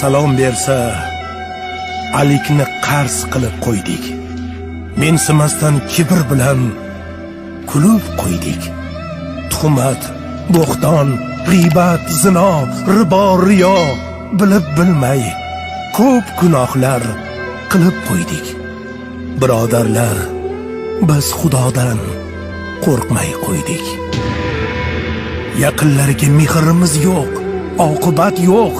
salom bersa, alikni qarz qilib qo'ydik. Mensimasdan kibr bilan kulib qo'ydik. Tuhmat, bo'xton, g'iybat, zino, ribo, riyo bilib bilmay ko'p gunohlar qilib qo'ydik. Birodarlar, biz Xudodan qo'rqmay qo'ydik. Yaqinlarga mehrimiz yo'q, oqibat yo'q.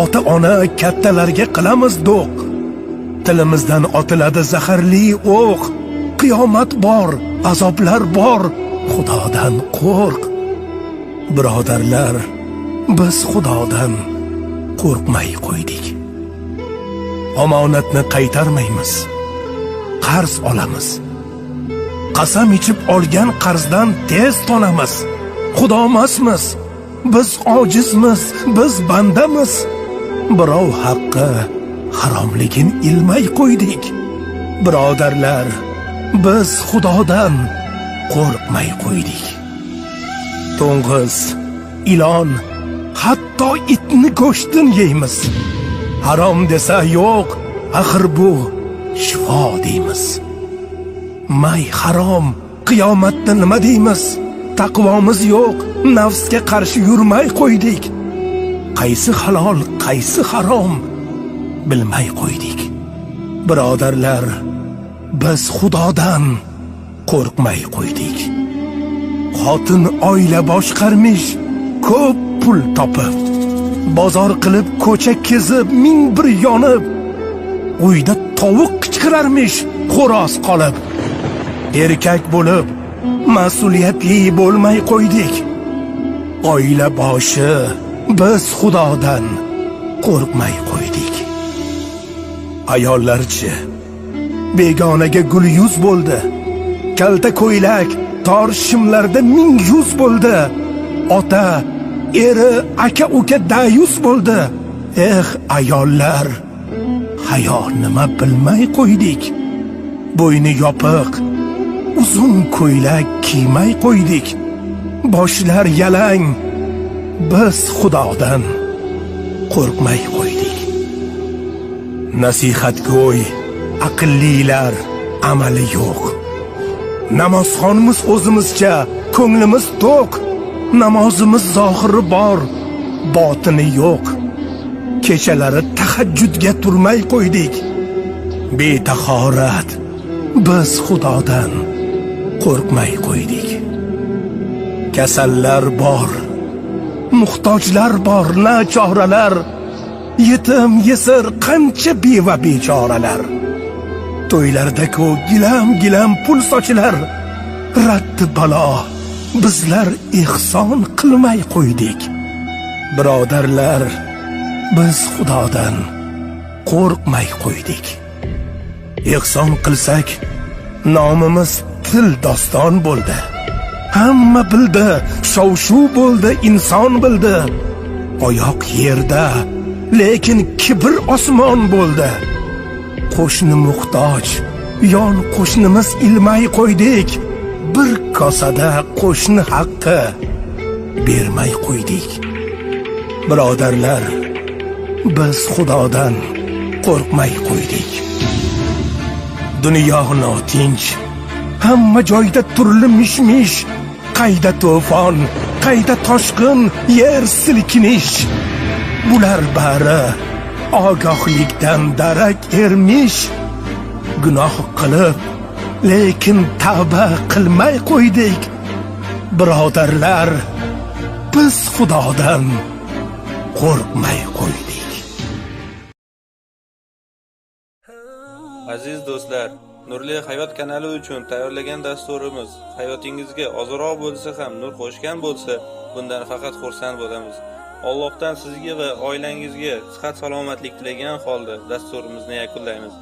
Ota-ona kattalarga qilamiz do'q. Tilimizdan otiladi zaharli o'q. Qiyomat bor, azoblar bor. Xudodan qo'rq. Birodarlar, biz Xudodan qo'rqmay qo'ydik. Omonatni qaytarmaymiz. Qarz olamiz. Qasam ichib olgan qarzdan tez tonamiz. Xudomasmiz. Biz ojizmiz, biz bandamiz. Birov haqqi haromligin ilmay qo'ydik. Birodarlar, biz Xudodan qo'rqmay qo'ydik. To'ng'iz, ilon, hatto itni go'shtini yeymiz. Harom desa yo'q, axir bu shifo deymiz. May harom, qiyomatda nima deymiz? Taqvomiz yo'q, nafsga qarshi yurmay qo'ydik. Qaysi halol, qaysi harom bilmay qo'ydik. Birodarlar, biz Xudodan qo'rqmay qo'ydik. Xotin oila boshqarmish, ko'p pul topib, bozor qilib ko'cha kezib, ming bir yonib, uyda tovuq qichqirarmish, xo'roz qolib. Erkak bo'lib mas'uliyatli bo'lmay qo'ydik. Oila boshi biz Xudodan qo'rqmay qo'ydik. Ayollarchi begonaga gul yuz bo'ldi. Kalta ko'ylak tor shimlarda ming yuz bo'ldi. Ota, eri, aka, uka dayus bo'ldi. Ayollar, hayo nima bilmay qo'ydik. Bo'yni yopiq, uzun ko'ylak kiymay qo'ydik. Boshlar yalang, biz Xudodan qo'rqmay qo'ydik. Nasihatgo'y, aqllilar amali yo'q. Namozxonimiz o'zimizcha, ko'nglimiz to'q. Namozimiz zohiri bor, botini yo'q. Kechalari tahajjudga turmay qo'ydik. Betahorat, biz Xudodan qo'rqmay qo'ydik. Kasallar bor, muhtojlar bor, nachoralar. Yetim, yesir, qancha beva bechoralar. To'ylarda-ku gilam-gilam pul sochilar. Raddi balo, bizlar ihson qilmay qo'ydik. Birodarlar, biz Xudodan qo'rqmay qo'ydik. Ihson qilsak, nomimiz til doston bo'ldi. Hamma bildi, shov-shuv bo'ldi, inson bildi. Oyoq yerda, lekin kibr osmon bo'ldi. Qo'shni muhtoj, yon qo'shnimiz ilmay qo'ydik. Bir kosada qo'shni haqqi bermay qo'ydik. Birodarlar, biz Xudodan qo'rqmay qo'ydik. Dunyo notinch, hamma joyda turli mish-mish. Qayda to'fon, qayda toshqin, yer silkinish. Bular bari ogohlikdan darak ermish. Gunoh qilib, lekin tavba qilmay qo'ydik. Birodarlar, biz Xudodan qo'rqmay qo'ydik. Aziz do'stlar, Nurli Hayot kanali uchun tayyorlagan dasturimiz hayotingizga ozroq bo'lsa ham nur qo'shgan bo'lsa, bundan faqat xursand bo'lamiz. Allohdan sizga va oilangizga sihat salomatlik tilagan holda dasturimizni yakunlaymiz.